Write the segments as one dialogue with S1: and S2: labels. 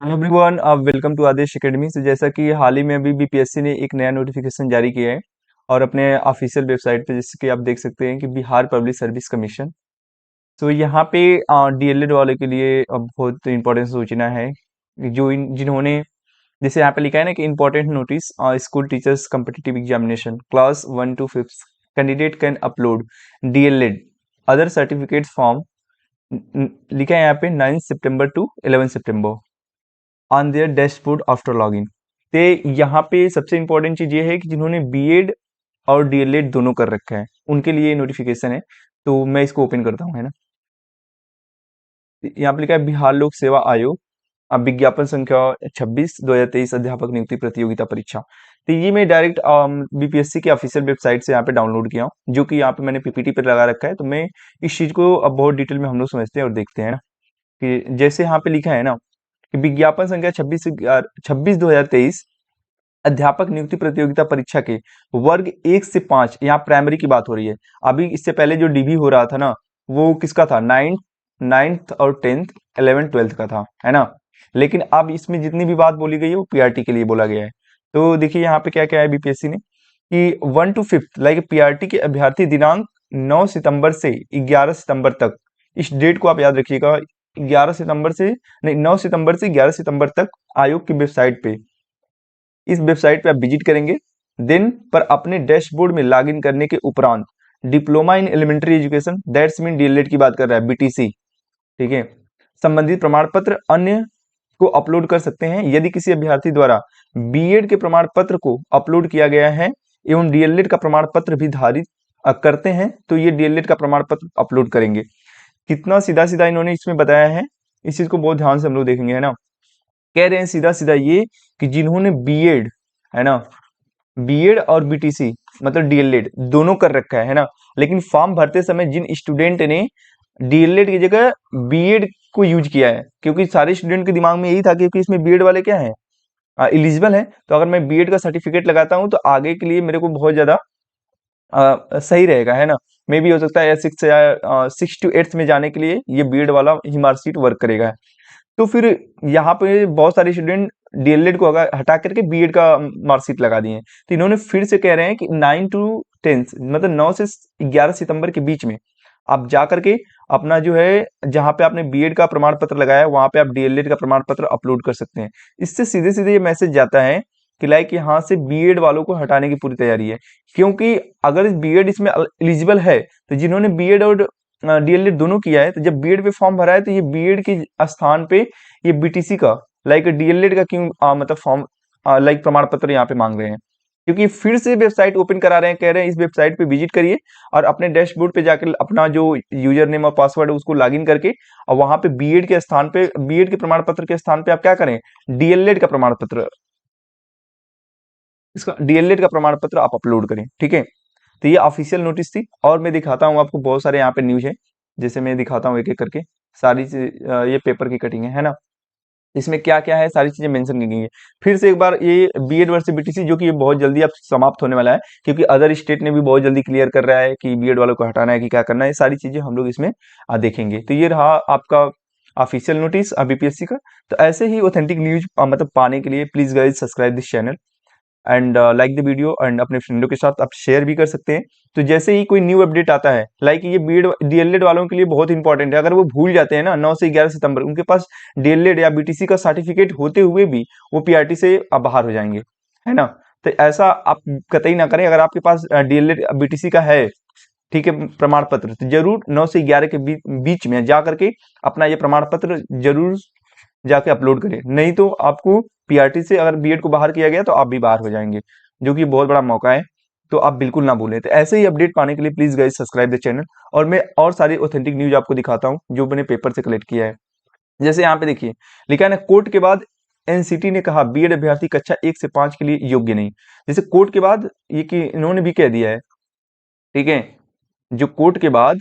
S1: Hello everyone, welcome to Aadesh academy. तो जैसा कि हाल ही में अभी बीपीएससी ने एक नया नोटिफिकेशन जारी किया है और अपने ऑफिशियल वेबसाइट पे जैसे कि आप देख सकते हैं कि बिहार पब्लिक सर्विस कमीशन। तो यहाँ पे डीएलएड वाले के लिए बहुत इंपॉर्टेंट सूचना है। जिन्होंने जैसे यहाँ पे लिखा है ना कि important notice, school teachers competitive examination class 1 to 5 candidate can upload D El Ed other certificate form. लिखा है यहाँ पे 9 सितंबर टू 11 सितंबर on their dashboard after login. ते यहाँ पे सबसे इंपॉर्टेंट चीज ये है कि जिन्होंने बीएड और डीएलएड दोनों कर रखा है उनके लिए नोटिफिकेशन है। तो मैं इसको ओपन करता हूँ, है ना। यहाँ पे लिखा है बिहार लोक सेवा आयोग, अब विज्ञापन संख्या 26/2023 अध्यापक नियुक्ति प्रतियोगिता परीक्षा। तो ये मैं डायरेक्ट बीपीएससी के ऑफिशियल वेबसाइट से यहाँ पे डाउनलोड किया हूँ, जो कि यहाँ पे मैंने पीपीटी पर लगा रखा है। तो मैं इस चीज को अब बहुत डिटेल में हम लोग समझते हैं और देखते हैं ना कि जैसे यहाँ पे लिखा है ना कि विज्ञापन संख्या 26/2023 अध्यापक नियुक्ति प्रतियोगिता परीक्षा के वर्ग 1 से 5, यहाँ प्राइमरी की बात हो रही है। अभी इससे पहले जो डीबी हो रहा था ना, वो किसका था? नाइन्थ नाइन्थ और 10th 11th 12th का था, है ना। लेकिन अब इसमें जितनी भी बात बोली गई है वो पीआरटी के लिए बोला गया है। तो देखिए यहाँ पे क्या क्या है बीपीएससी ने कि 1 to 5 लाइक पीआरटी के अभ्यर्थी दिनांक 9 सितंबर से 11 सितंबर तक, इस डेट को आप याद रखिएगा। 11 सितंबर से नहीं, 9 सितंबर से 11 सितंबर तक आयोग की वेबसाइट पे, इस वेबसाइट पे आप विजिट करेंगे। दिन पर अपने डैशबोर्ड में लॉगिन करने के उपरांत diploma in elementary education, that's mean D El Ed की बात कर रहा है, बीटीसी, ठीक है, संबंधित प्रमाण पत्र अन्य को अपलोड कर सकते हैं। यदि किसी अभ्यर्थी द्वारा बीएड के प्रमाण पत्र को अपलोड किया गया है एवं डीएलएड का प्रमाण पत्र भी धारित करते हैं तो ये डीएलएड का प्रमाण पत्र अपलोड करेंगे। कितना सीधा सीधा इन्होंने इसमें बताया है, इस चीज को बहुत ध्यान से हम लोग देखेंगे, है ना। कह रहे हैं सीधा सीधा ये कि जिन्होंने बीएड, है ना, बीएड और बीटीसी मतलब डीएलएड दोनों कर रखा है ना, लेकिन फॉर्म भरते समय जिन स्टूडेंट ने डीएलएड की जगह बीएड को यूज किया है, क्योंकि सारे स्टूडेंट के दिमाग में यही था क्योंकि इसमें बीएड वाले क्या है, एलिजिबल है। तो अगर मैं बीएड का सर्टिफिकेट लगाता हूँ तो आगे के लिए मेरे को बहुत ज्यादा सही रहेगा, है ना। मे भी हो सकता है 6 to 8 में जाने के लिए ये बीएड वाला ही मार्कशीट वर्क करेगा। तो फिर यहाँ पे बहुत सारे स्टूडेंट डीएलएड को हटा करके बीएड का मार्कशीट लगा दिए हैं। तो इन्होंने फिर से कह रहे हैं कि 9 to 10 मतलब 9 से 11 सितंबर के बीच में आप जा करके अपना जो है, जहाँ पे आपने बीएड का प्रमाण पत्र लगाया है वहां पे आप डीएलएड का प्रमाण पत्र अपलोड कर सकते हैं। इससे सीधे सीधे ये मैसेज जाता है कि लाइक यहाँ से बीएड वालों को हटाने की पूरी तैयारी है। क्योंकि अगर बीएड इसमें एलिजिबल है तो जिन्होंने बीएड और डीएलएड दोनों किया है, तो जब बीएड पे फॉर्म भरा है तो ये बीएड के स्थान पे ये बीटीसी का लाइक डीएलएड का क्यों मतलब फॉर्म लाइक प्रमाण पत्र यहाँ पे मांग रहे हैं। क्योंकि फिर से वेबसाइट ओपन करा रहे हैं, कह रहे हैं इस वेबसाइट पे विजिट करिए और अपने डैशबोर्ड पे जाकर अपना जो यूजर नेम और पासवर्ड है उसको लॉगिन करके और वहां पे बीएड के स्थान पे, बीएड के प्रमाण पत्र के स्थान पे आप क्या करें, डीएलएड का प्रमाण पत्र, इसका डीएलएड का प्रमाण पत्र आप अपलोड करें, ठीक है। तो ये ऑफिशियल नोटिस थी और मैं दिखाता हूँ आपको बहुत सारे यहाँ पे न्यूज है, जैसे मैं दिखाता हूँ एक एक करके सारी ये पेपर की कटिंग है ना। इसमें क्या क्या है सारी चीजें मेंशन की गई है। फिर से एक बार ये बीएड वर्सेस बीटीसी जो कि ये बहुत जल्दी अब समाप्त होने वाला है, क्योंकि अदर स्टेट ने भी बहुत जल्दी क्लियर कर रहा है कि बीएड वालों को हटाना है कि क्या करना है, ये सारी चीजें हम लोग इसमें देखेंगे। तो ये रहा आपका ऑफिशियल नोटिस बीपीएससी का। तो ऐसे ही ऑथेंटिक न्यूज मतलब पाने के लिए please guys subscribe this channel and like the video and अपने फ्रेंडों के साथ आप शेयर भी कर सकते हैं। तो जैसे ही कोई न्यू अपडेट आता है, लाइक ये बीएड डीएलएड वालों के लिए बहुत इंपॉर्टेंट है। अगर वो भूल जाते हैं ना 9 से 11 सितंबर, उनके पास डीएलएड या बीटीसी का सर्टिफिकेट होते हुए भी वो पीआरटी से बाहर हो जाएंगे, है ना। तो ऐसा आप कतई ना करें। अगर आपके पास डीएलएड बीटीसी का है, ठीक है, प्रमाण पत्र, तो जरूर 9 से 11 के बीच में जा करके अपना ये प्रमाण पत्र जरूर जाके अपलोड करें। नहीं तो आपको पीआरटी से अगर बीएड को बाहर किया गया तो आप भी बाहर हो जाएंगे, जो कि बहुत बड़ा मौका है। तो आप बिल्कुल ना भूलें। तो ऐसे ही अपडेट पाने के लिए please guys subscribe the channel और मैं और सारी ऑथेंटिक न्यूज आपको दिखाता हूँ जो मैंने पेपर से कलेक्ट किया है। जैसे यहाँ पे देखिए लिखा है ना, कोर्ट के बाद एनसीटी ने कहा बीएड अभ्यर्थी कक्षा 1 से 5 के लिए योग्य नहीं। जैसे कोर्ट के बाद ये कि इन्होंने भी कह दिया है, ठीक है, जो कोर्ट के बाद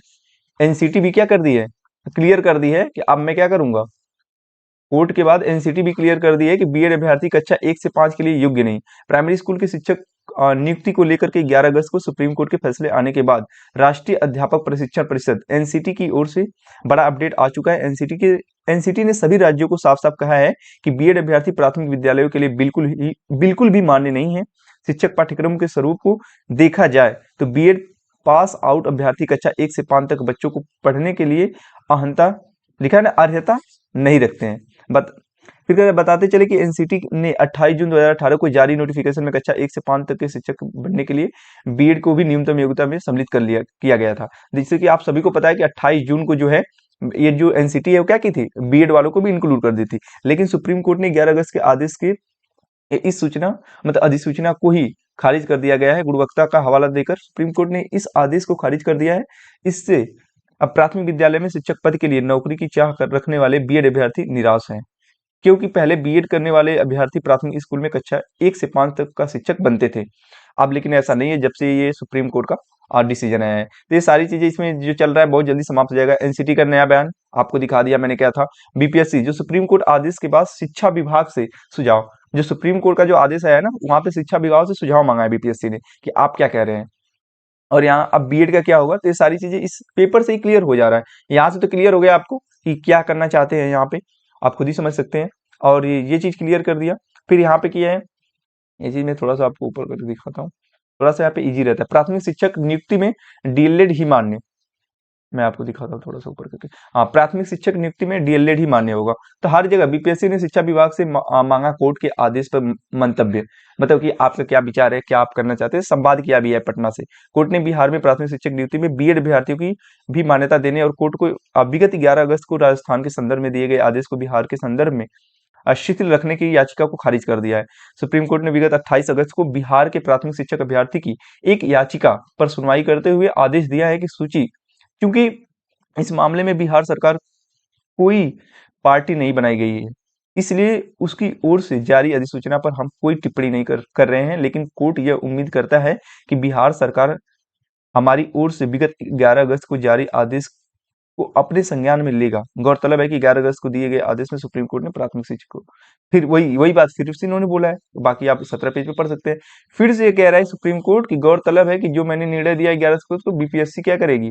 S1: एनसीटी भी क्या कर दी है, क्लियर कर दी है कि अब मैं क्या करूंगा, कोर्ट के बाद एनसीटी भी क्लियर कर दी है कि बीएड अभ्यर्थी कक्षा 1 से 5 के लिए योग्य नहीं। प्राइमरी स्कूल के शिक्षक नियुक्ति को लेकर के 11 अगस्त को सुप्रीम कोर्ट के फैसले आने के बाद राष्ट्रीय अध्यापक प्रशिक्षण परिषद एनसीटी की ओर से बड़ा अपडेट आ चुका है। एनसीटी ने सभी राज्यों को साफ साफ कहा है कि बीएड अभ्यर्थी प्राथमिक विद्यालयों के लिए बिल्कुल भी मान्य नहीं है। शिक्षक पाठ्यक्रम के स्वरूप को देखा जाए तो बीएड पास आउट अभ्यर्थी कक्षा 1 से 5 तक बच्चों को पढ़ने के लिए अहंता लिखा है ना, अर्हता नहीं रखते हैं। फिर बताते चले कि एनसीटी ने 28 जून 2018 को जारी नोटिफिकेशन में कक्षा 1 से 5 तक के शिक्षक बनने के लिए बीएड को भी न्यूनतम योग्यता में सम्मिलित किया गया था। जिससे कि आप सभी को पता है कि 28 जून को जो है ये जो एनसीटी है वो क्या की थी, बीएड वालों को भी इंक्लूड कर दी थी। लेकिन सुप्रीम कोर्ट ने 11 अगस्त के आदेश के इस सूचना मतलब अधिसूचना को ही खारिज कर दिया गया है। गुणवत्ता का हवाला देकर सुप्रीम कोर्ट ने इस आदेश को खारिज कर दिया है। इससे अब प्राथमिक विद्यालय में शिक्षक पद के लिए नौकरी की चाह रखने वाले बीएड अभ्यर्थी निराश हैं, क्योंकि पहले बीएड करने वाले अभ्यर्थी प्राथमिक स्कूल में कक्षा 1 से 5 तक का शिक्षक बनते थे। अब लेकिन ऐसा नहीं है जब से ये सुप्रीम कोर्ट का डिसीजन आया है। तो ये सारी चीजें इसमें जो चल रहा है बहुत जल्दी समाप्त हो जाएगा। एनसीटी का नया बयान आपको दिखा दिया मैंने क्या था। बीपीएससी जो सुप्रीम कोर्ट आदेश के बाद शिक्षा विभाग से सुझाव, जो सुप्रीम कोर्ट का जो आदेश आया है ना वहां पे शिक्षा विभाग से सुझाव मांगा है बीपीएससी ने कि आप क्या कह रहे हैं और यहाँ अब बीएड का क्या होगा। तो ये सारी चीजें इस पेपर से ही क्लियर हो जा रहा है। यहाँ से तो क्लियर हो गया आपको कि क्या करना चाहते हैं, यहाँ पे आप खुद ही समझ सकते हैं। और ये चीज क्लियर कर दिया। फिर यहाँ पे किया है, ये चीज मैं थोड़ा सा आपको ऊपर करके दिखाता हूँ, थोड़ा सा यहाँ पे इजी रहता है। प्राथमिक शिक्षक नियुक्ति में डीएलएड ही मान्य, मैं आपको दिखाता हूँ थोड़ा सा ऊपर करके। हाँ, प्राथमिक शिक्षक नियुक्ति में डीएलएड ही मान्य होगा। तो हर जगह बीपीएससी ने शिक्षा विभाग से मांगा कोर्ट के आदेश पर मंतव्य, मतलब कि आपका क्या विचार है, क्या आप करना चाहते हैं। संवाद किया भी है पटना से। कोर्ट ने बिहार में प्राथमिक शिक्षक नियुक्ति में बीएड अभ्यर्थियों की भी मान्यता देने और कोर्ट को विगत 11 अगस्त को राजस्थान के संदर्भ में दिए गए आदेश को बिहार के संदर्भ में शिथिल रखने की याचिका को खारिज कर दिया है। सुप्रीम कोर्ट ने विगत 28 अगस्त को बिहार के प्राथमिक शिक्षक अभ्यर्थी की एक याचिका पर सुनवाई करते हुए आदेश दिया है कि सूची, क्योंकि इस मामले में बिहार सरकार कोई पार्टी नहीं बनाई गई है, इसलिए उसकी ओर से जारी अधिसूचना पर हम कोई टिप्पणी नहीं कर रहे हैं। लेकिन कोर्ट यह उम्मीद करता है कि बिहार सरकार हमारी ओर से विगत 11 अगस्त को जारी आदेश को अपने संज्ञान में लेगा। गौरतलब है कि 11 अगस्त को दिए गए आदेश में सुप्रीम कोर्ट ने प्राथमिक शिक्षक को फिर वही बात फिर से इन्होंने बोला है। बाकी आप 17 पेज पे पढ़ सकते हैं। फिर से ये कह रहा है सुप्रीम कोर्ट की गौरतलब है कि जो मैंने निर्णय दिया 11 अगस्त को बीपीएससी क्या करेगी,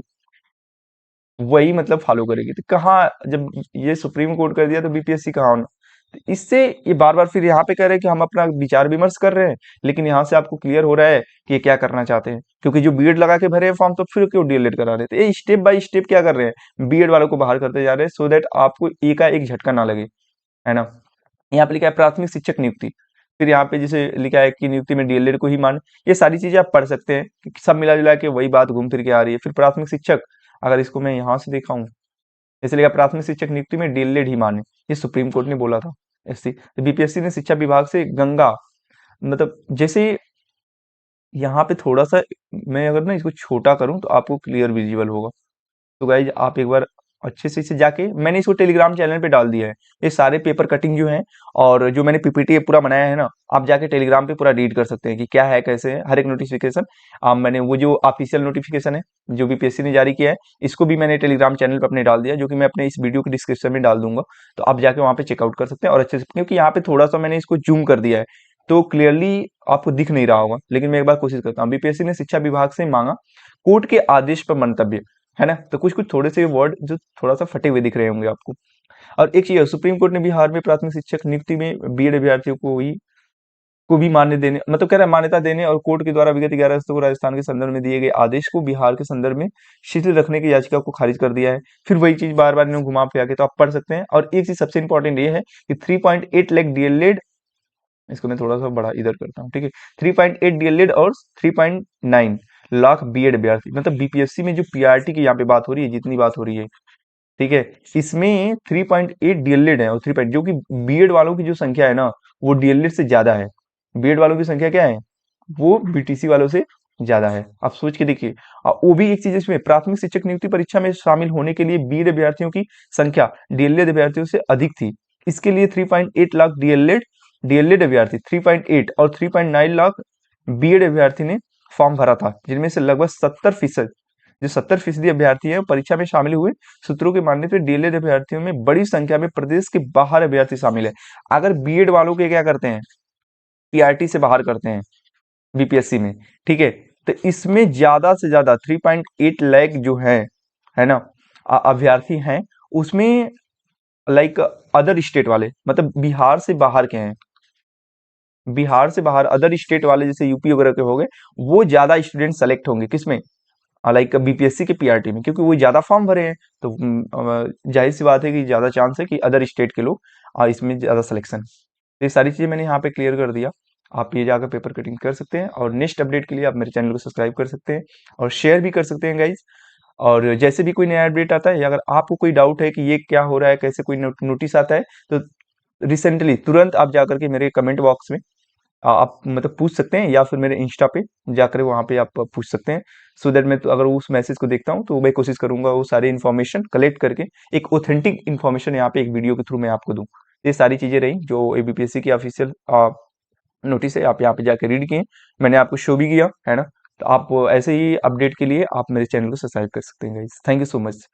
S1: वही मतलब फॉलो करेगी। तो कहाँ, जब ये सुप्रीम कोर्ट कर दिया तो बीपीएससी कहाँ होना। तो इससे ये बार बार फिर यहाँ पे कह रहे हैं कि हम अपना विचार विमर्श कर रहे हैं, लेकिन यहाँ से आपको क्लियर हो रहा है कि ये क्या करना चाहते हैं। क्योंकि जो बीएड लगा के भरे हैं फॉर्म तो फिर क्यों डीएलएड करा रहे थे। ये स्टेप बाय स्टेप क्या कर रहे हैं, बीएड वालों को बाहर करते जा रहे हैं सो दैट आपको एक झटका ना लगे, है ना। यहाँ पे लिखा है प्राथमिक शिक्षक नियुक्ति, फिर यहाँ पे जैसे लिखा है कि नियुक्ति में डीएलएड को ही मान। ये सारी चीजें आप पढ़ सकते हैं कि सब मिला जुला के वही बात घूम फिर के आ रही है। फिर प्राथमिक शिक्षक, अगर इसको मैं यहाँ से दिखाऊं, जैसे लिखा प्राथमिक शिक्षक नियुक्ति में डीएलएड ही माने, ये सुप्रीम कोर्ट ने बोला था। एससी तो बीपीएससी ने शिक्षा विभाग से गंगा, मतलब जैसे यहाँ पे थोड़ा सा मैं अगर ना इसको छोटा करूं तो आपको क्लियर विजिबल होगा। तो गाइज आप एक बार अच्छे से इसे जाके, मैंने इसको टेलीग्राम चैनल पे डाल दिया है, ये सारे पेपर कटिंग जो है और जो मैंने पीपीटी पूरा बनाया है ना, आप जाके टेलीग्राम पे पूरा रीड कर सकते हैं कि क्या है कैसे है हर एक नोटिफिकेशन। मैंने वो जो ऑफिशियल नोटिफिकेशन है जो बीपीएससी ने जारी किया है, इसको भी मैंने टेलीग्राम चैनल पे अपने डाल दिया, जो कि मैं अपने इस वीडियो के डिस्क्रिप्शन में डाल दूंगा। तो आप जाके वहाँ पे चेकआउट कर सकते हैं और अच्छे से, क्योंकि यहाँ पे थोड़ा सा मैंने इसको जूम कर दिया है तो क्लियरली आपको दिख नहीं रहा होगा, लेकिन मैं एक बार कोशिश करता हूँ। बीपीएससी ने शिक्षा विभाग से मांगा कोर्ट के आदेश पर मंतव्य, है ना। तो कुछ कुछ थोड़े से वर्ड जो थोड़ा सा फटे हुए दिख रहे होंगे आपको। और एक चीज, सुप्रीम कोर्ट ने बिहार में प्राथमिक शिक्षक नियुक्ति में बीएड अभ्यर्थियों को भी मान्य देने, मतलब कह रहा है मान्यता देने और कोर्ट के द्वारा विगत 11 अगस्त को राजस्थान के संदर्भ में दिए गए आदेश को बिहार के संदर्भ में शिथिल रखने की याचिका को खारिज कर दिया है। फिर वही चीज बार बार इन्होंने घुमा फिरा के, तो आप पढ़ सकते हैं। और एक चीज सबसे इंपॉर्टेंट ये है कि 3.8 लाख डीएलएड, इसको मैं थोड़ा सा बड़ा इधर करता हूँ, ठीक है। 3.8 डीएलएड और 3.9 लाख बीएड अभ्यर्थी, मतलब बीपीएससी में जो पीआरटी की यहाँ पे बात हो रही है, जितनी बात हो रही है, ठीक है, इसमें 3.8 डीएलएड है और 3 जो कि बीएड वालों की जो संख्या है ना वो डीएलएड से ज्यादा है। बीएड वालों की संख्या क्या है, वो बीटीसी वालों से ज्यादा है। आप सोच के देखिए। वो भी एक चीज, इसमें प्राथमिक शिक्षक नियुक्ति परीक्षा में शामिल होने के लिए बीएड अभ्यर्थियों की संख्या डीएलएड अभ्यर्थियों से अधिक थी। इसके लिए 3.8 लाख डीएलएड अभ्यर्थी, 3.8 और 3.9 लाख बीएड अभ्यर्थी ने फॉर्म भरा था, जिनमें से लगभग 70% जो 70% अभ्यर्थी हैं, वो परीक्षा में शामिल हुए। सूत्रों के मानने पे डीएलएड अभ्यर्थियों में बड़ी संख्या में प्रदेश के बाहर अभ्यर्थी शामिल है। अगर बीएड वालों के क्या करते हैं, पीआरटी से बाहर करते हैं बीपीएससी में, ठीक है, तो इसमें ज्यादा से ज्यादा 3.8 लाख जो है ना, अभ्यर्थी हैं उसमें, लाइक अदर स्टेट वाले, मतलब बिहार से बाहर के हैं, बिहार से बाहर अदर स्टेट वाले जैसे यूपी वगैरह के हो गए, वो ज्यादा स्टूडेंट सेलेक्ट होंगे किसमें, लाइक बीपीएससी के पीआरटी में, क्योंकि वो ज्यादा फॉर्म भरे हैं, तो जाहिर सी बात है कि ज्यादा चांस है कि अदर स्टेट के लोग इसमें ज्यादा सिलेक्शन। ये सारी चीजें मैंने यहाँ पे क्लियर कर दिया। आप ये जाकर पेपर कटिंग कर सकते हैं, और नेक्स्ट अपडेट के लिए आप मेरे चैनल को सब्सक्राइब कर सकते हैं और शेयर भी कर सकते हैं गाइज। और जैसे भी कोई नया अपडेट आता है, या अगर आपको कोई डाउट है कि ये क्या हो रहा है, कैसे कोई नोटिस आता है, तो रिसेंटली तुरंत आप जाकर के मेरे कमेंट बॉक्स में आप मतलब पूछ सकते हैं, या फिर मेरे इंस्टा पे जाकर वहाँ पे आप पूछ सकते हैं। सो दैट मैं तो अगर उस मैसेज को देखता हूँ तो मैं कोशिश करूंगा वो सारी इन्फॉर्मेशन कलेक्ट करके एक ऑथेंटिक इन्फॉर्मेशन यहाँ पे एक वीडियो के थ्रू मैं आपको दूँ। ये सारी चीजें रही जो एबीपीएससी की ऑफिशियल नोटिस है, आप यहाँ पे जाके रीड किए, मैंने आपको शो भी किया है ना। तो आप ऐसे ही अपडेट के लिए आप मेरे चैनल को सब्सक्राइब कर सकते हैं guys. Thank you so much.